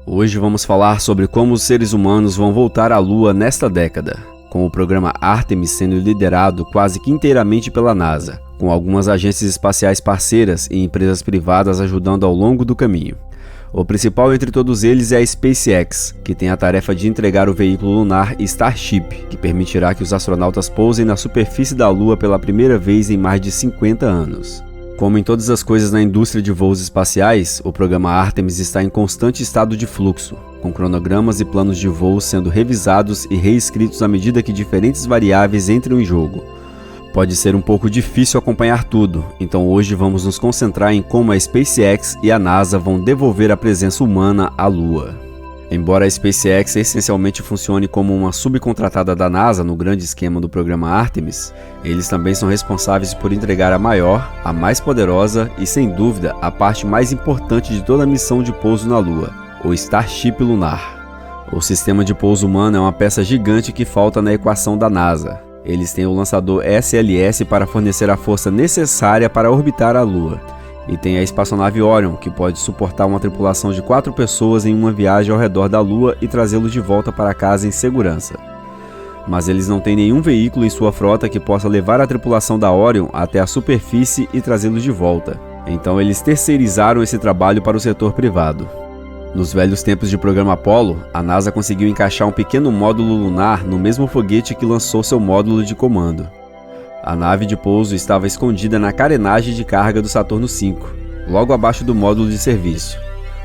Hoje vamos falar sobre como os seres humanos vão voltar à Lua nesta década, com o programa Artemis sendo liderado quase que inteiramente pela NASA, com algumas agências espaciais parceiras e empresas privadas ajudando ao longo do caminho. O principal entre todos eles é a SpaceX, que tem a tarefa de entregar o veículo lunar Starship, que permitirá que os astronautas pousem na superfície da Lua pela primeira vez em mais de 50 anos. Como em todas as coisas na indústria de voos espaciais, o programa Artemis está em constante estado de fluxo, com cronogramas e planos de voo sendo revisados e reescritos à medida que diferentes variáveis entram em jogo. Pode ser um pouco difícil acompanhar tudo, então hoje vamos nos concentrar em como a SpaceX e a NASA vão devolver a presença humana à Lua. Embora a SpaceX essencialmente funcione como uma subcontratada da NASA no grande esquema do programa Artemis, eles também são responsáveis por entregar a maior, a mais poderosa e, sem dúvida, a parte mais importante de toda a missão de pouso na Lua, o Starship lunar. O sistema de pouso humano é uma peça gigante que falta na equação da NASA. Eles têm o lançador SLS para fornecer a força necessária para orbitar a Lua. E tem a espaçonave Orion, que pode suportar uma tripulação de 4 pessoas em uma viagem ao redor da Lua e trazê-los de volta para casa em segurança. Mas eles não têm nenhum veículo em sua frota que possa levar a tripulação da Orion até a superfície e trazê-los de volta. Então eles terceirizaram esse trabalho para o setor privado. Nos velhos tempos de programa Apollo, a NASA conseguiu encaixar um pequeno módulo lunar no mesmo foguete que lançou seu módulo de comando. A nave de pouso estava escondida na carenagem de carga do Saturno V, logo abaixo do módulo de serviço.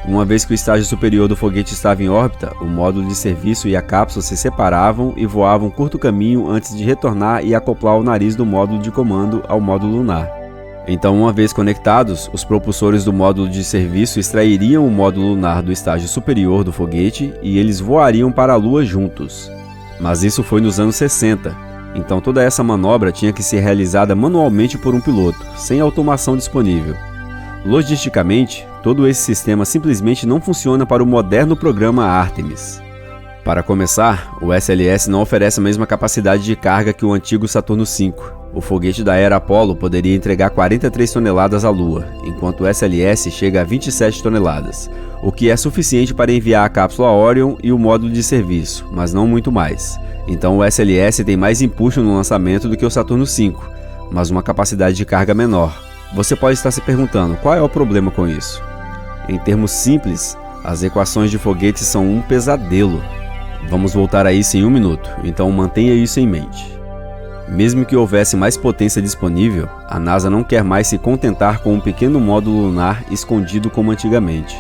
Uma vez que o estágio superior do foguete estava em órbita, o módulo de serviço e a cápsula se separavam e voavam um curto caminho antes de retornar e acoplar o nariz do módulo de comando ao módulo lunar. Então, uma vez conectados, os propulsores do módulo de serviço extrairiam o módulo lunar do estágio superior do foguete e eles voariam para a Lua juntos. Mas isso foi nos anos 60, então toda essa manobra tinha que ser realizada manualmente por um piloto, sem automação disponível. Logisticamente, todo esse sistema simplesmente não funciona para o moderno programa Artemis. Para começar, o SLS não oferece a mesma capacidade de carga que o antigo Saturno V. O foguete da era Apollo poderia entregar 43 toneladas à Lua, enquanto o SLS chega a 27 toneladas, o que é suficiente para enviar a cápsula Orion e o módulo de serviço, mas não muito mais. Então o SLS tem mais empuxo no lançamento do que o Saturno V, mas uma capacidade de carga menor. Você pode estar se perguntando qual é o problema com isso. Em termos simples, as equações de foguetes são um pesadelo. Vamos voltar a isso em um minuto, então mantenha isso em mente. Mesmo que houvesse mais potência disponível, a NASA não quer mais se contentar com um pequeno módulo lunar escondido como antigamente.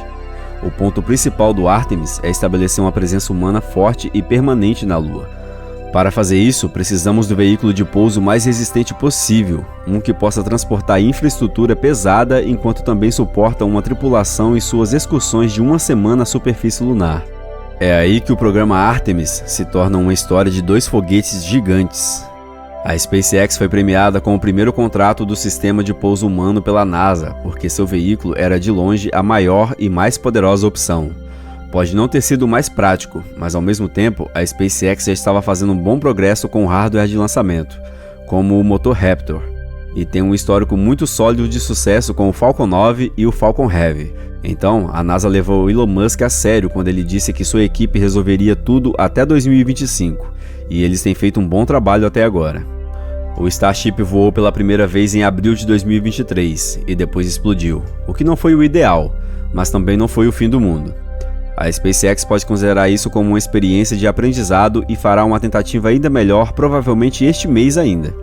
O ponto principal do Artemis é estabelecer uma presença humana forte e permanente na Lua. Para fazer isso, precisamos do veículo de pouso mais resistente possível, um que possa transportar infraestrutura pesada enquanto também suporta uma tripulação em suas excursões de uma semana à superfície lunar. É aí que o programa Artemis se torna uma história de 2 foguetes gigantes. A SpaceX foi premiada com o primeiro contrato do sistema de pouso humano pela NASA, porque seu veículo era de longe a maior e mais poderosa opção. Pode não ter sido o mais prático, mas ao mesmo tempo, a SpaceX já estava fazendo um bom progresso com o hardware de lançamento, como o motor Raptor, e tem um histórico muito sólido de sucesso com o Falcon 9 e o Falcon Heavy. Então, a NASA levou o Elon Musk a sério quando ele disse que sua equipe resolveria tudo até 2025, e eles têm feito um bom trabalho até agora. O Starship voou pela primeira vez em abril de 2023 e depois explodiu, o que não foi o ideal, mas também não foi o fim do mundo. A SpaceX pode considerar isso como uma experiência de aprendizado e fará uma tentativa ainda melhor provavelmente este mês ainda.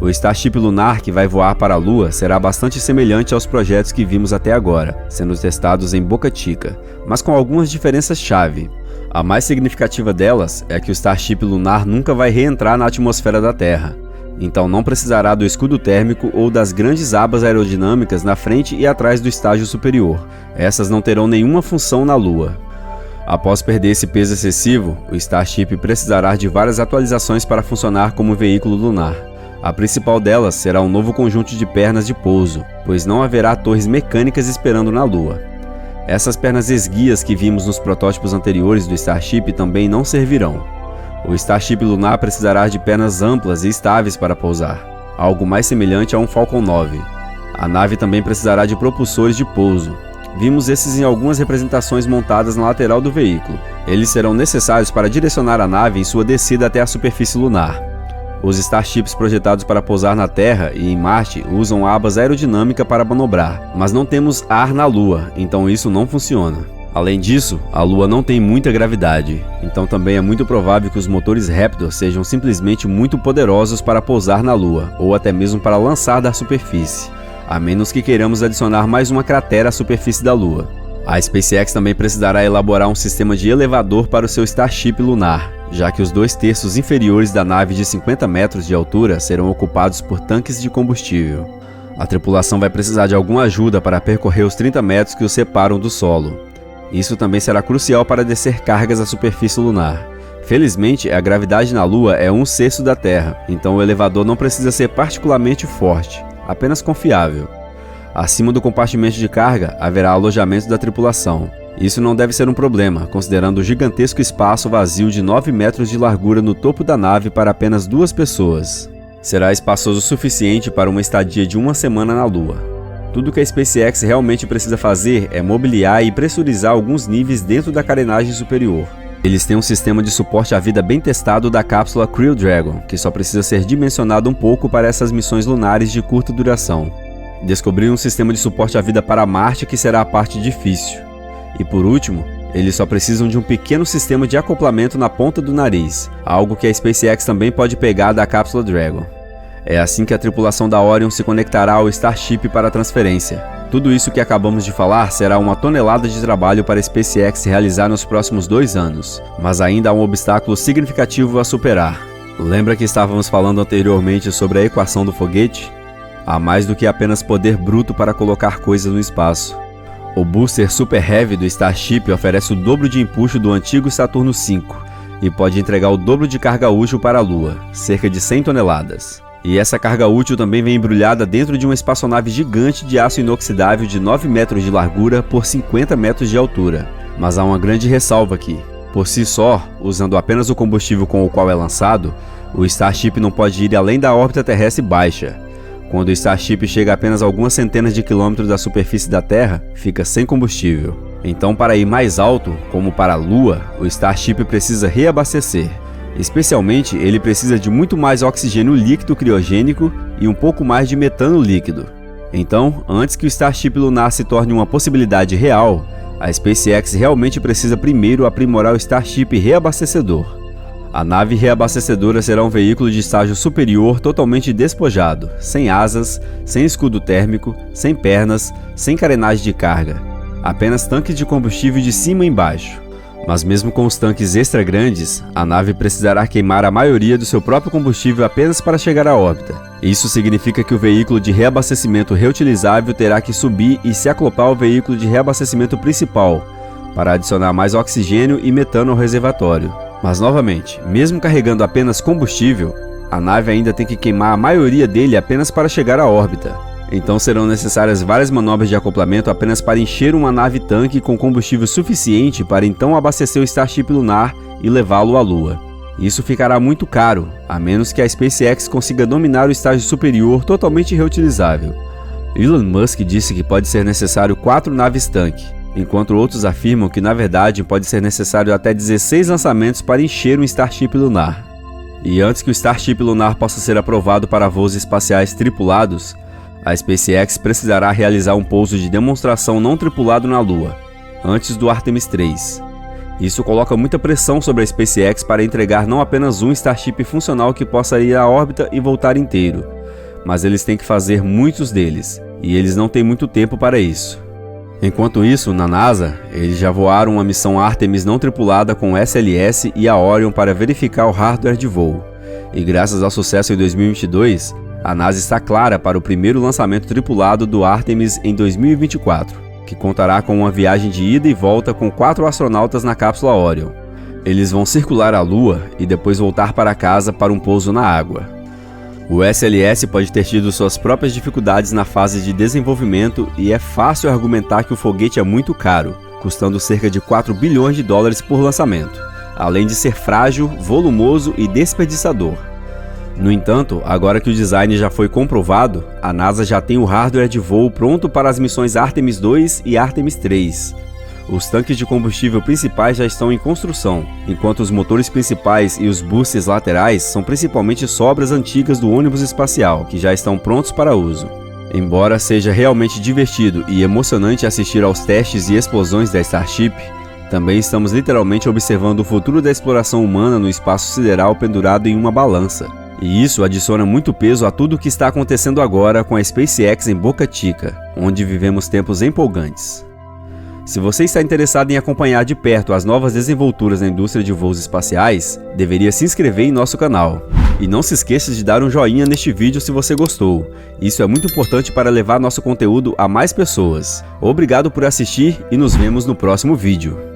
O Starship lunar que vai voar para a Lua será bastante semelhante aos projetos que vimos até agora, sendo testados em Boca Chica, mas com algumas diferenças-chave. A mais significativa delas é que o Starship lunar nunca vai reentrar na atmosfera da Terra, então não precisará do escudo térmico ou das grandes abas aerodinâmicas na frente e atrás do estágio superior. Essas não terão nenhuma função na Lua. Após perder esse peso excessivo, o Starship precisará de várias atualizações para funcionar como veículo lunar. A principal delas será um novo conjunto de pernas de pouso, pois não haverá torres mecânicas esperando na Lua. Essas pernas esguias que vimos nos protótipos anteriores do Starship também não servirão. O Starship lunar precisará de pernas amplas e estáveis para pousar, algo mais semelhante a um Falcon 9. A nave também precisará de propulsores de pouso. Vimos esses em algumas representações montadas na lateral do veículo. Eles serão necessários para direcionar a nave em sua descida até a superfície lunar. Os Starships projetados para pousar na Terra e em Marte usam abas aerodinâmica para manobrar, mas não temos ar na Lua, então isso não funciona. Além disso, a Lua não tem muita gravidade, então também é muito provável que os motores Raptor sejam simplesmente muito poderosos para pousar na Lua, ou até mesmo para lançar da superfície, a menos que queiramos adicionar mais uma cratera à superfície da Lua. A SpaceX também precisará elaborar um sistema de elevador para o seu Starship lunar, já que os 2/3 inferiores da nave de 50 metros de altura serão ocupados por tanques de combustível. A tripulação vai precisar de alguma ajuda para percorrer os 30 metros que os separam do solo. Isso também será crucial para descer cargas à superfície lunar. Felizmente, a gravidade na Lua é 1/6 da Terra, então o elevador não precisa ser particularmente forte, apenas confiável. Acima do compartimento de carga, haverá alojamento da tripulação. Isso não deve ser um problema, considerando o gigantesco espaço vazio de 9 metros de largura no topo da nave para apenas 2 pessoas. Será espaçoso o suficiente para uma estadia de 1 semana na Lua. Tudo que a SpaceX realmente precisa fazer é mobiliar e pressurizar alguns níveis dentro da carenagem superior. Eles têm um sistema de suporte à vida bem testado da cápsula Crew Dragon, que só precisa ser dimensionado um pouco para essas missões lunares de curta duração. Descobrir um sistema de suporte à vida para Marte, que será a parte difícil. E por último, eles só precisam de um pequeno sistema de acoplamento na ponta do nariz, algo que a SpaceX também pode pegar da cápsula Dragon. É assim que a tripulação da Orion se conectará ao Starship para a transferência. Tudo isso que acabamos de falar será uma tonelada de trabalho para a SpaceX realizar nos próximos 2 anos, mas ainda há um obstáculo significativo a superar. Lembra que estávamos falando anteriormente sobre a equação do foguete? Há mais do que apenas poder bruto para colocar coisas no espaço. O booster Super Heavy do Starship oferece o dobro de empuxo do antigo Saturno V e pode entregar o dobro de carga útil para a Lua, cerca de 100 toneladas. E essa carga útil também vem embrulhada dentro de uma espaçonave gigante de aço inoxidável de 9 metros de largura por 50 metros de altura. Mas há uma grande ressalva aqui. Por si só, usando apenas o combustível com o qual é lançado, o Starship não pode ir além da órbita terrestre baixa. Quando o Starship chega a apenas algumas centenas de quilômetros da superfície da Terra, fica sem combustível. Então, para ir mais alto, como para a Lua, o Starship precisa reabastecer. Especialmente, ele precisa de muito mais oxigênio líquido criogênico e um pouco mais de metano líquido. Então, antes que o Starship lunar se torne uma possibilidade real, a SpaceX realmente precisa primeiro aprimorar o Starship reabastecedor. A nave reabastecedora será um veículo de estágio superior totalmente despojado, sem asas, sem escudo térmico, sem pernas, sem carenagem de carga. Apenas tanques de combustível de cima e embaixo. Mas mesmo com os tanques extra grandes, a nave precisará queimar a maioria do seu próprio combustível apenas para chegar à órbita. Isso significa que o veículo de reabastecimento reutilizável terá que subir e se acoplar ao veículo de reabastecimento principal, para adicionar mais oxigênio e metano ao reservatório. Mas novamente, mesmo carregando apenas combustível, a nave ainda tem que queimar a maioria dele apenas para chegar à órbita. Então serão necessárias várias manobras de acoplamento apenas para encher uma nave-tanque com combustível suficiente para então abastecer o Starship lunar e levá-lo à Lua. Isso ficará muito caro, a menos que a SpaceX consiga dominar o estágio superior totalmente reutilizável. Elon Musk disse que pode ser necessário 4 naves-tanque, enquanto outros afirmam que na verdade pode ser necessário até 16 lançamentos para encher um Starship lunar. E antes que o Starship lunar possa ser aprovado para voos espaciais tripulados, a SpaceX precisará realizar um pouso de demonstração não tripulado na Lua, antes do Artemis 3. Isso coloca muita pressão sobre a SpaceX para entregar não apenas um Starship funcional que possa ir à órbita e voltar inteiro, mas eles têm que fazer muitos deles, e eles não têm muito tempo para isso. Enquanto isso, na NASA, eles já voaram uma missão Artemis não tripulada com o SLS e a Orion para verificar o hardware de voo, e graças ao sucesso em 2022, a NASA está clara para o primeiro lançamento tripulado do Artemis em 2024, que contará com uma viagem de ida e volta com 4 astronautas na cápsula Orion. Eles vão circular a Lua e depois voltar para casa para um pouso na água. O SLS pode ter tido suas próprias dificuldades na fase de desenvolvimento e é fácil argumentar que o foguete é muito caro, custando cerca de 4 bilhões de dólares por lançamento, além de ser frágil, volumoso e desperdiçador. No entanto, agora que o design já foi comprovado, a NASA já tem o hardware de voo pronto para as missões Artemis 2 e Artemis 3. Os tanques de combustível principais já estão em construção, enquanto os motores principais e os boosters laterais são principalmente sobras antigas do ônibus espacial, que já estão prontos para uso. Embora seja realmente divertido e emocionante assistir aos testes e explosões da Starship, também estamos literalmente observando o futuro da exploração humana no espaço sideral pendurado em uma balança. E isso adiciona muito peso a tudo o que está acontecendo agora com a SpaceX em Boca Chica, onde vivemos tempos empolgantes. Se você está interessado em acompanhar de perto as novas desenvolturas na indústria de voos espaciais, deveria se inscrever em nosso canal. E não se esqueça de dar um joinha neste vídeo se você gostou. Isso é muito importante para levar nosso conteúdo a mais pessoas. Obrigado por assistir e nos vemos no próximo vídeo.